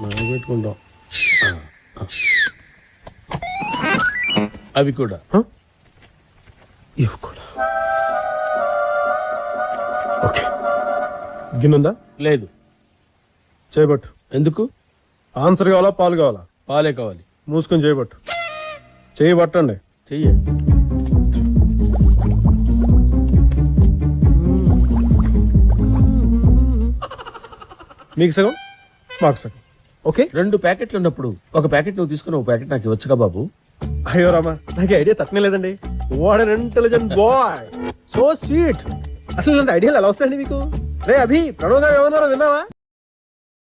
మనం పెట్టుకుంటాం. అవి కూడా ఇవి కూడా. ఓకే, గిన్నుందా? లేదు. చేయబట్టు. ఎందుకు? ఆన్సర్ కావాలా పాలు కావాలా? పాలే కావాలి. మూసుకొని చేయబట్టు. చేయబట్టండి. చెయ్యి. మీకు సగం మాకు సగం. ఓకే. 2 ప్యాకెట్లు ఉన్నప్పుడు ఒక ప్యాకెట్ నువ్వు తీసుకుని ఒక ప్యాకెట్ నాకు ఇవ్వచ్చుగా బాబు. అయ్యో రామా, నాకు ఐడియా తట్టనే లేదండి. What an intelligent boy, so sweet. అసలు ఇలాంటి ఐడియాలు ఎలా వస్తాయండి మీకు? రే అభి, ప్రణవ్ గారు ఏమన్నారో విన్నావా?